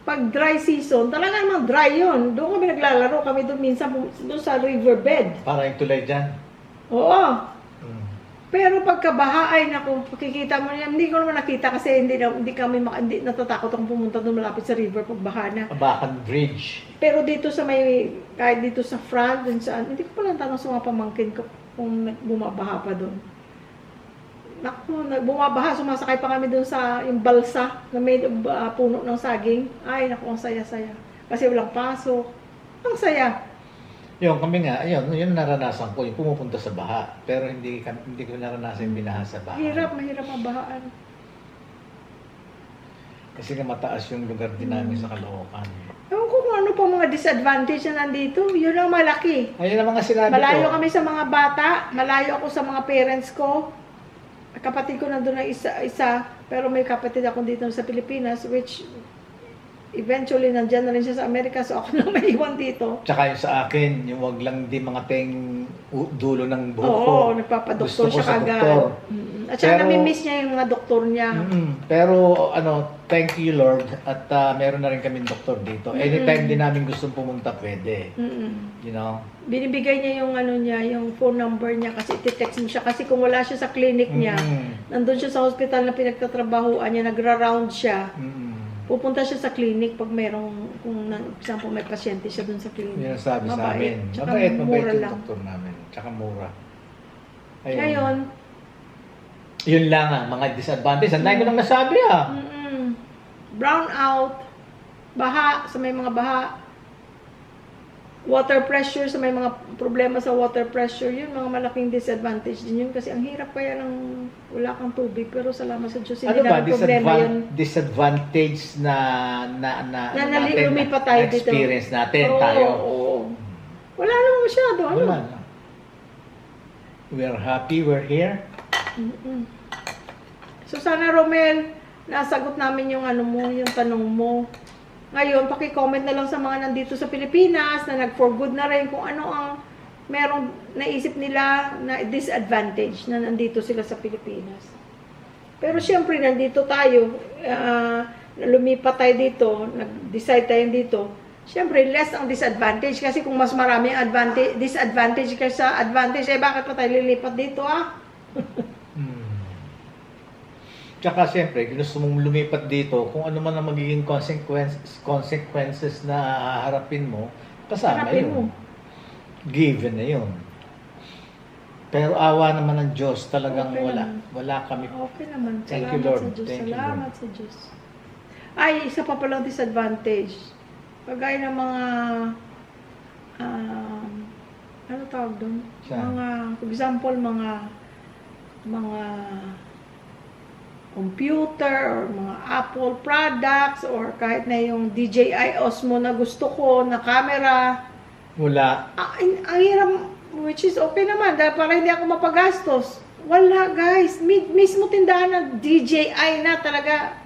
Pag dry season, talaga namang dry yun. Doon kami naglalaro, kami doon minsan doon sa riverbed. Para yung tulay dyan. Oo. Pero pagkabaha, ay naku, makikita mo yan. Hindi ko naman nakita kasi hindi natatakot akong pumunta doon malapit sa river pag baha na. Abacan Bridge. Pero dito kahit dito sa front, dun saan, hindi ko pa lang tanong sa mga pamangkin ko kung bumabaha pa doon. Naku, bumabaha, sumasakay pa kami doon sa yung balsa na may puno ng saging. Ay, naku, ang saya-saya. Kasi walang pasok. Ang saya. Yung kami nga, yun naranasan ko, yung pumupunta sa baha. Pero hindi ko naranasan yung binaha sa baha. Mahirap ang bahaan. Kasi nga mataas yung lugar din namin sa Caloocan. Ewan ko kung ano pa mga disadvantage na nandito. Yun ang malaki. Ayun ang mga sinabi Malayo ko. kami sa mga bata. Malayo ako sa mga parents ko. Kapatid ko nandun na isa. Pero may kapatid ako dito sa Pilipinas, which eventually nandyan na rin siya sa Amerika. So ako na maiwan dito. Tsaka yung sa akin, yung wag lang di mga dulo ng buhok ko. Oo, nagpapadoktor Gusto ko siya sa kagad. doktor. At saka Pero- nami-miss niya yung mga doktor niya. Pero thank you Lord at meron na rin kaming doktor dito. Anytime din namin gustong pumunta, pwede. You know? Binibigay niya yung yung phone number niya kasi iti-text mo siya. Kasi kung wala siya sa clinic niya, nandun siya sa hospital na pinagtatrabahuan niya, nagra-round siya. Pupunta siya sa clinic pag kung example may pasyente siya dun sa clinic. Yun ang sabi sa Mabait. amin. Tsaka Mabait mura yung lang. doktor namin. Tsaka mura. Ayun. Ngayon, Yun lang mga disadvantage. Ang dahil ko nang nasabi brown out, baha sa may mga baha, water pressure sa may mga problema sa water pressure, yun mga malaking disadvantage din yun kasi ang hirap kaya ng wala kang tubig pero salamat sa Diyos hindi Ano ba, namin problema yun. disadvantage na lumipat tayo dito. experience natin Oo, tayo. oo. Wala naman masyado. Ano? Wala na. We're happy, we're here. So sana Romel, nasagot namin yung yung tanong mo. Ngayon, paki-comment na lang sa mga nandito sa Pilipinas na nag-for good na rin kung ano ang merong naisip nila na disadvantage na nandito sila sa Pilipinas. Pero syempre, nandito tayo, lumipat tayo dito, nag-decide tayo dito, syempre, less ang disadvantage kasi kung mas marami ang disadvantage kaysa advantage, bakit pa tayo lilipat dito Tsaka siyempre, gusto mong lumipat dito, kung ano man ang magiging consequences na haharapin mo, Kasama Hanapin mo. yun. Given na yun. Pero awa naman ng Diyos, talagang Okay wala. naman. Wala kami. Okay naman. Thank Salamat you, Lord. sa Diyos. Thank you, Salamat Lord. sa Diyos. Ay, isa pa palang disadvantage. Kagaya ng mga ano tawag doon? Saan? Mga, for example, mga computer or mga Apple products or kahit na yung DJI Osmo na gusto ko na camera. Wala. Ang hirap, which is okay naman dahil para hindi ako mapagastos. Wala guys, mismo tindahan ng DJI na talaga.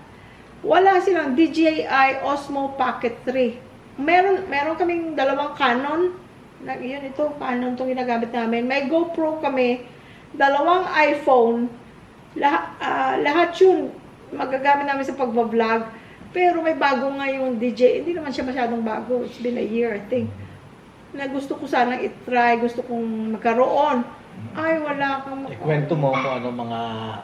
Wala silang DJI Osmo Pocket 3. Meron kaming dalawang Canon. Yun ito, Canon itong ginagamit namin. May GoPro kami, dalawang iPhone. Lahat yun magagamit namin sa pagbablog. Pero may bago nga yung DJ. Hindi naman siya masyadong bago. It's been a year, I think. Na gusto ko sanang itry. Gusto kong magkaroon. Ay, wala kang Ikwento mo kung ano mga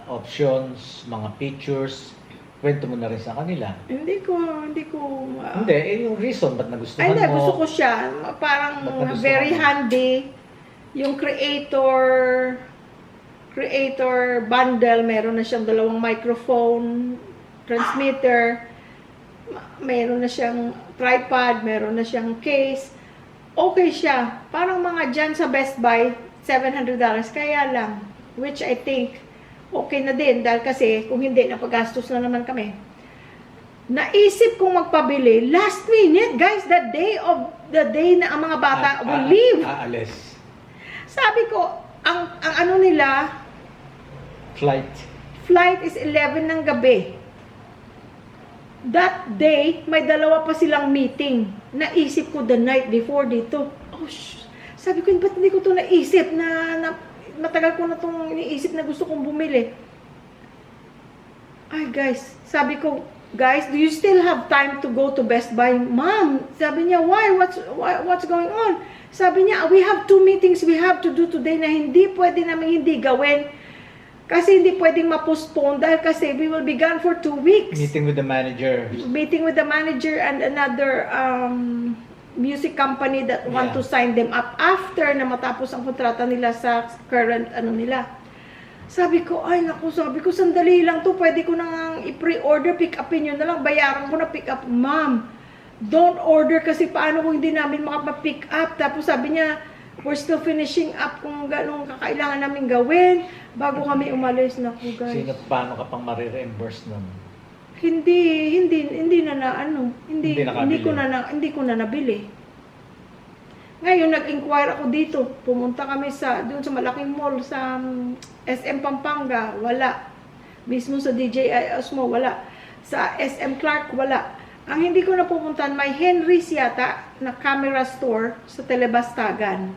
options, mga features. Kwento mo na rin sa kanila. Hindi ko Hindi, yung reason ba't nagustuhan ay, hindi, mo. gusto ko siya. Parang Ba't nagustuhan very mo? handy. Yung creator bundle, meron na siyang dalawang microphone, transmitter, meron na siyang tripod, meron na siyang case. Okay siya. Parang mga dyan sa Best Buy, $700. Kaya lang, which I think okay na din dahil kasi kung hindi, napagastos na naman kami. Naisip kong magpabili last minute, guys, the day na ang mga bata will leave. Aalis. Sabi ko, ang ano nila, flight is 11 ng gabi. That day, may dalawa pa silang meeting. Naisip ko the night before dito. Sabi ko, ba't hindi ko to naisip na matagal ko na itong iniisip na gusto kong bumili. Ay guys, sabi ko, guys, do you still have time to go to Best Buy? Ma'am, sabi niya, why? What's going on? Sabi niya, we have 2 meetings we have to do today na hindi pwede namin hindi gawin. Kasi hindi pwedeng ma-postpone dahil kasi we will be gone for 2 weeks. Meeting with the manager. Meeting with the manager and another music company that want to sign them up after na matapos ang kontrata nila sa current ano nila. Sabi ko, sandali lang to, pwede ko nang i-pre-order, pick upin nyo na lang, bayaran ko na pick up. Ma'am, don't order kasi paano kung hindi namin makapa-pick up. Tapos sabi niya, we're still finishing up kung ganong kakailangan namin gawin bago kami umalis na po, guys. Paano ka pang marireimburse nun? Hindi ko na nabili. Ngayon nag-inquire ako dito. Pumunta kami doon sa malaking mall sa SM Pampanga, wala. Mismo sa DJI Osmo, wala. Sa SM Clark, wala. Ang hindi ko na pupuntahan, may Henry's yata na camera store sa Telebastagan.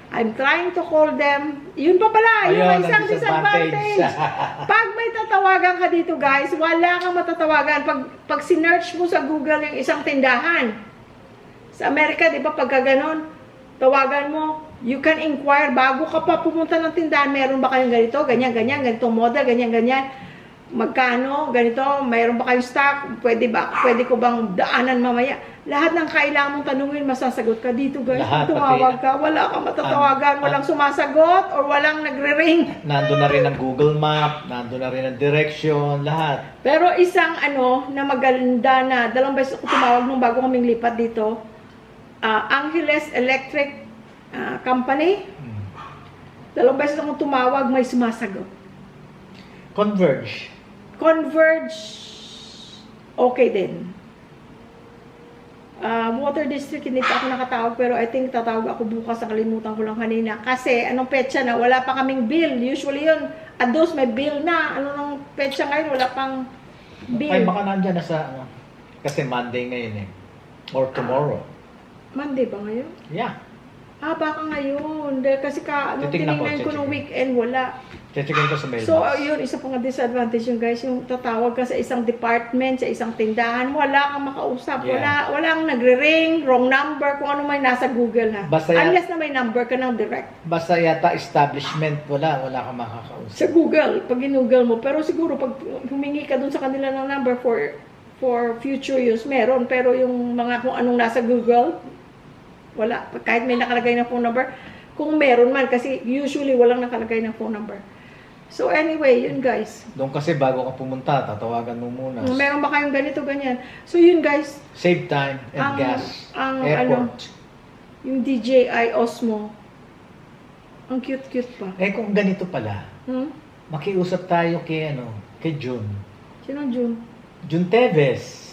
I'm trying to call them. Yun pa pala, yung Ayun, isang ang disadvantage. Pag may tatawagan ka dito, guys, wala kang matatawagan. Pag sinearch mo sa Google yung isang tindahan, sa Amerika, di ba, pagka ganon, tawagan mo, you can inquire bago ka pa pumunta ng tindahan, meron ba kayong ganito, ganyan, ganitong model, ganyan, magkano, ganito, mayroon ba kayong stock, pwede ko bang daanan mamaya? Lahat ng kailangan mong tanungin, masasagot ka dito, guys. Lahat, Tumawag ka, wala kang matatawagan, walang sumasagot, or walang nagre-ring. Nandun na rin ang Google Map, nandun na rin ang direction, lahat. Pero isang na maganda na, 2 beses ako tumawag nung bago kaming lipat dito, Angeles Electric Company. 2 beses akong tumawag, may sumasagot. Converge, okay din. Water District, hindi pa ako nakatawag, pero I think tatawag ako bukas, nakalimutan ko lang kanina. Kasi, anong petsa na, wala pa kaming bill. Usually yun, ados may bill na. Anong petsa ngayon, wala pang bill. Ay, baka nandyan na sa, kasi Monday ngayon eh. Or tomorrow. Monday ba ngayon? Yeah. Baka ngayon. Dahil kasi nung Titignan ko, tinignan ko nung titignan. weekend, wala. Checkin ko sa mailbox. So, yun, isa pang disadvantage yung guys, yung tatawag ka sa isang department, sa isang tindahan, wala kang makausap, Yeah. walang nagre-ring, wrong number, kung ano may nasa Google ha. Basta yan- Unless na may number ka ng direct. Basta yata establishment, wala kang makakausap. Sa Google, pag in-Google mo, pero siguro pag humingi ka dun sa kanila ng number for future use, meron, pero yung mga kung anong nasa Google, Wala. Kahit may nakalagay na phone number. Kung meron man, kasi usually walang nakalagay na phone number. So anyway, yun guys. Doon kasi bago ka pumunta, tatawagan mo muna. Meron ba kayong ganito, ganyan? So yun guys, Save time and Ang- gas. ang Airport. yung DJI Osmo, ang cute-cute pa. Eh kung ganito pala, Hmm? makiusap tayo kay June. Sino June? June Teves.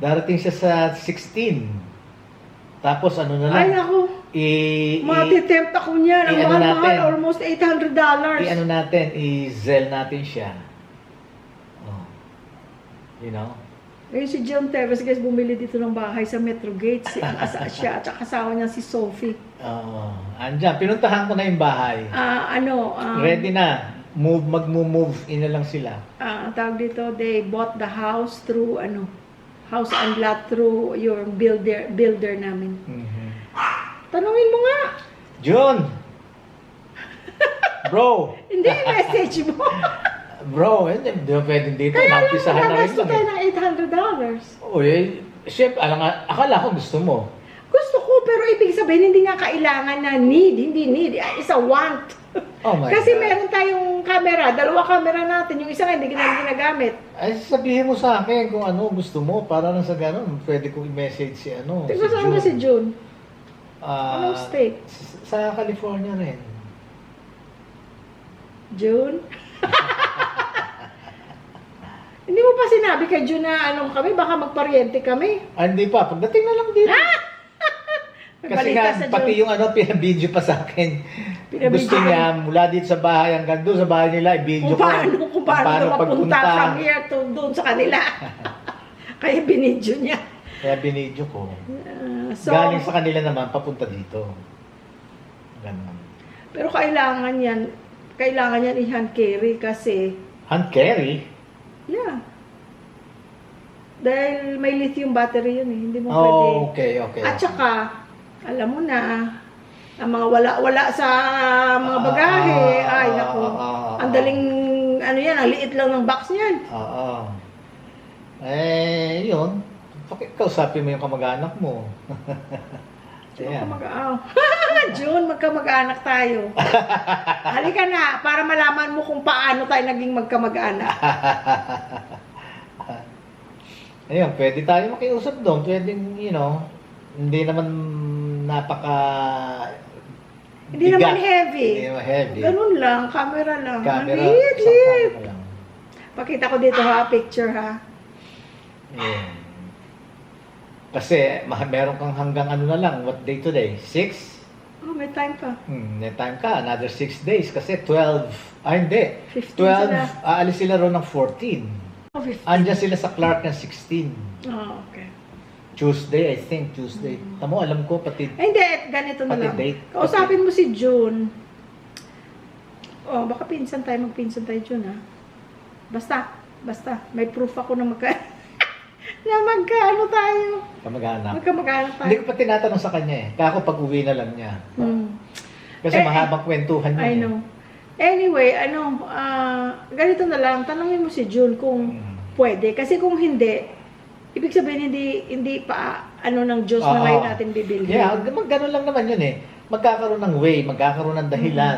Darating siya sa 16. Tapos ano na Ay, lang, naku. Matitempt ako niyan. Ang i-ano mahal-mahal, natin. almost $800. i-ano natin, i-zel natin siya. Oh. You know? Ngayon si John Teves, guys, bumili dito ng bahay sa Metro Gate. Siya at saka kasama niya si Sophie. Andyan, pinuntahan ko na yung bahay. Ready na. Mag-move in na lang sila. Tawag dito, they bought the house through, house and lot through yung builder namin. Mhm. Tanungin mo nga. June! Bro! Hindi, message mo. Bro, hindi mo pwedeng dito. Kaya lang, Nampisahan na rin nagasto lang tayo eh. ng $800. Uy, chef, akala ko gusto mo. Gusto ko, pero ibig sabihin, hindi nga kailangan na need. Hindi need. It's a want. Oh my Kasi God. meron tayong camera. 2 camera natin. Yung isa nga, hindi natin ginagamit. Ay, sabihin mo sa akin kung ano gusto mo. Para lang sa ganun, pwede kong i-message si Tignan saan ba si June? Ah, Anong state? Sa California rin. June? Hindi mo pa sinabi kay June na kami, baka magparyente kami. Hindi pa, pagdating na lang dito. May Kasi balita nga, sa pati June. yung pinabidyo pa sa akin. Pinabidyo Gusto ka? niya, mula dito sa bahay hanggang doon sa bahay nila, i-video Kung paano mapunta from here to doon sa kanila. Kaya binidyo niya. Kaya binidyo ko. So, Galing sa kanila naman, papunta dito. Ganun. pero kailangan yan i-hand carry kasi, Hand carry? yeah. Dahil may lithium battery yun eh. Hindi mo Oh, pwede. okay. At saka, alam mo na, ang mga wala sa mga bagahe, ay naku, ang daling, ang liit lang ng box niyan. Oo. Yun. Kausapin mo yung kamag-anak mo. Ayan. June, magkamag-anak tayo. Halika na, para malaman mo kung paano tayo naging magkamag-anak. Ayun, pwede tayo makiusap doon. Pwedeng, hindi naman napaka... Hindi naman heavy. Hindi naman heavy. Ganun lang, camera lang. Camera, Liit, isang liit. camera lang. Pakita ko dito ha, picture ha. Ayan. Kasi meron kang hanggang ano na lang, what day today? 6? Oh, may time pa. May time ka, another 6 days. Kasi 12, hindi. 15 12, sila. aalis sila ron ng 14. Oh, 15. Andyan sila sa Clark ng 16. Oh, okay. Tuesday, I think, Tuesday. Tamo, alam ko, pati Ay, hindi, ganito na Pati lang. date. Kausapin mo si June. Oh, baka magpinsan tayo June ha. Basta, may proof ako na magkaano tayo. kamag-anak. Magkamag-anak tayo. Hindi ko pa tinatanong sa kanya eh. Kaya ako pag-uwi na lang niya. Kasi mahabang kwentuhan yun I know. Anyway, ganito na lang, tanongin mo si June kung pwede. Kasi kung hindi, ibig sabihin hindi pa ng Diyos na ngayon natin bibili. Yeah, ganun lang naman yun eh. Magkakaroon ng way, magkakaroon ng dahilan,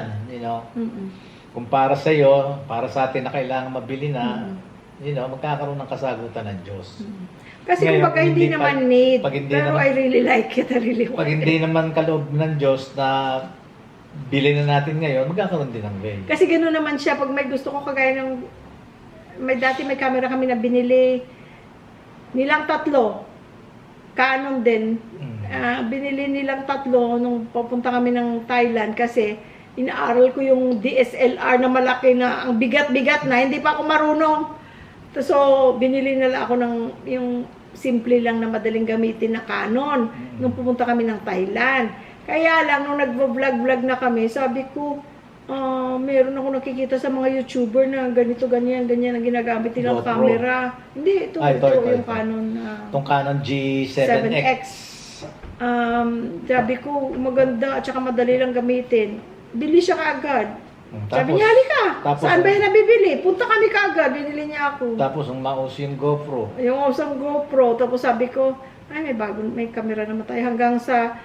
Kung para sa iyo, para sa atin na kailangan mabili na, magkakaroon ng kasagutan ng Diyos. Kasi Ngayon, kumbaga hindi hindi naman pag- need, pag hindi pero naman- I really like it, I really want Pag it. hindi naman kaloob ng Diyos na bilhin na natin ngayon, magkakaroon din ng way. Kasi gano'n naman siya, pag may gusto ko kagaya ng, dati may camera kami na binili, nilang 3, Canon din, binili nilang 3 nung papunta kami ng Thailand kasi inaaral ko yung DSLR na malaki na ang bigat-bigat na, hindi pa ako marunong. So, binili nila ako ng yung simple lang na madaling gamitin na Canon nung pumunta kami ng Thailand. Kaya lang, nung nag-vlog na kami, sabi ko, meron ako nakikita sa mga YouTuber na ganito, ganyan ang ginagamit nilang GoPro. camera. Hindi, ito yung Canon Itong Canon G7X. 7X. Sabi ko, maganda at saka madali lang gamitin. Bili siya kaagad. Sabi niya, halika, saan ba yan nabibili? Punta kami kaagad, binili niya ako. Tapos ang mouse yung GoPro. Yung usang GoPro, tapos sabi ko, ay may camera naman tayo hanggang sa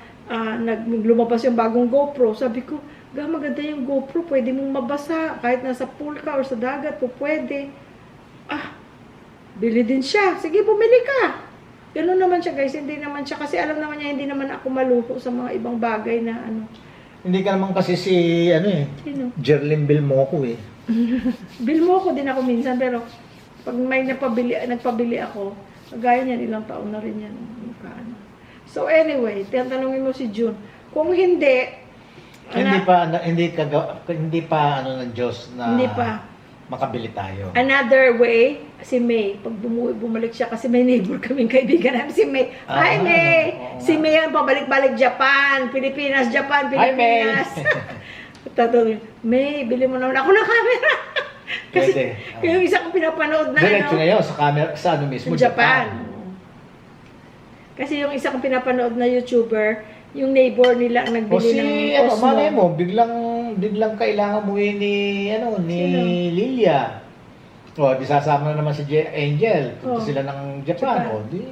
lumabas yung bagong GoPro. Sabi ko, maganda yung GoPro, pwede mong mabasa. Kahit nasa pool ka or sa dagat po, pwede. Bili din siya. Sige, bumili ka. Ganun naman siya, guys. Hindi naman siya, kasi alam naman niya, hindi naman ako maluho sa mga ibang bagay na ano. Hindi ka naman kasi si, Sino? Jerlyn Bilmoco eh. Bill mo ko din ako minsan, pero pag may nagpabili ako, gaya niyan, ilang taon na rin yan. Ano. So anyway, tanongin mo si June. Kung hindi, Hindi pa ng Diyos na Hindi pa. makabili tayo. Another way, si May, pag bumalik siya, kasi may neighbor kaming kaibigan namin, si May. Hi, May! Si May ang pabalik-balik Japan, Pilipinas, Japan, Hi, May! Pilipinas. Tatanungin, May, bili mo naman ako ng camera. Kasi Pwede. yung isa kong pinapanood na Diretso na yun sa camera, sa ano mismo, Japan. Kasi yung isa kong pinapanood na YouTuber, yung neighbor nila ang O nagbili si, ng Osmo. malay mo, biglang kailangan mo ni Sino? Lilia. O, di sasama na naman si Angel. Punta Oh. sila ng Japan. Japan. O, di,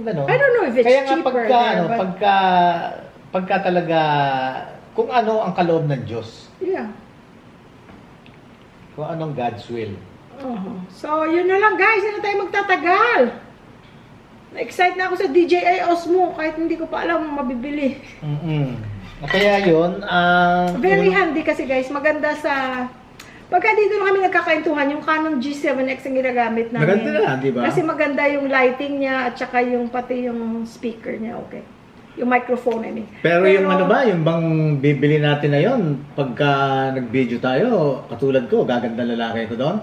gano'n. I don't know if it's Kaya nga cheaper pagka, there, but pagka talaga, kung ano ang kaloob ng Diyos, yeah. kung anong God's will. So, yun na lang guys, hindi na tayo magtatagal. Na-excite na ako sa DJI Osmo kahit hindi ko pa alam mabibili. Kaya yun, Very handy kasi guys, maganda sa... Pagka dito na kami nagkakaintuhan, yung Canon G7X ang ginagamit namin. Maganda na, di ba? Kasi maganda yung lighting niya at saka yung pati yung speaker niya, okay. Yung microphone, I mean. Pero yung ano ba, yung bang bibili natin na yun, pagka nag-video tayo, katulad ko, gaganda lalaki ko doon?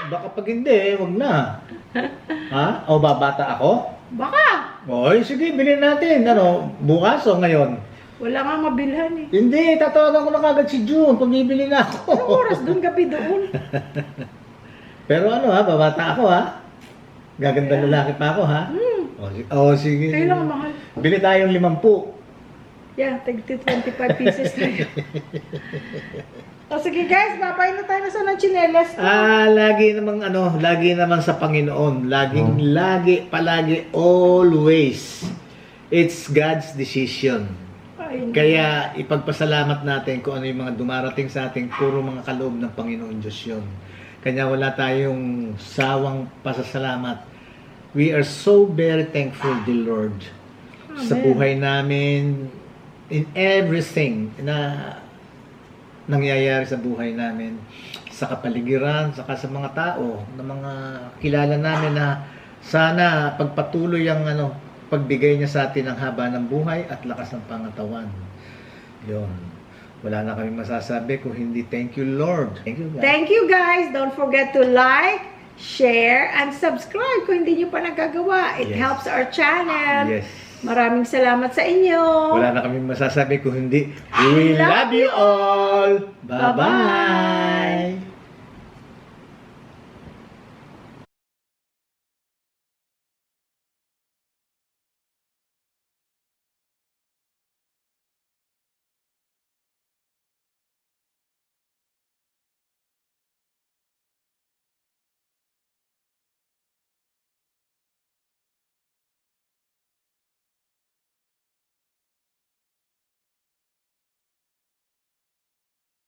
Baka pag hindi, wag na. Ha? O babata ako? Baka! Oy, sige, bilhin natin. Ano, bukas o ngayon? Wala nga mabilhan eh. Hindi, tatawagan ko na kagad si June kung bibili na ako. Anong oras doon, gabi doon? Pero ano ha, babata ako ha. Gaganda lalaki pa ako ha. O sige. Kailangan mahal. Bili tayong 50. Yeah, tag 25 pieces na yun. O sige guys, babay na tayo na sa ng chinelas. Lagi naman sa Panginoon. Palagi, always. It's God's decision. Ay, Kaya ipagpasalamat natin kung ano yung mga dumarating sa ating puro mga kaloob ng Panginoon Diyos yun. Kanya wala tayong sawang pasasalamat. We are so very thankful, dear Lord, sa Amen. buhay namin, in everything na nangyayari sa buhay namin, sa kapaligiran, saka sa mga tao, na mga kilala namin na sana pagpatuloy ang pagbigay niya sa atin ng haba ng buhay at lakas ng pangatawan. Yun. Wala na kami masasabi kung hindi thank you, Lord. Thank you, God. Thank you guys. Don't forget to like, share, and subscribe kung hindi nyo pa nagagawa. It Yes. helps our channel. Yes. Maraming salamat sa inyo. Wala na kami masasabi kung hindi we love you all. Bye-bye.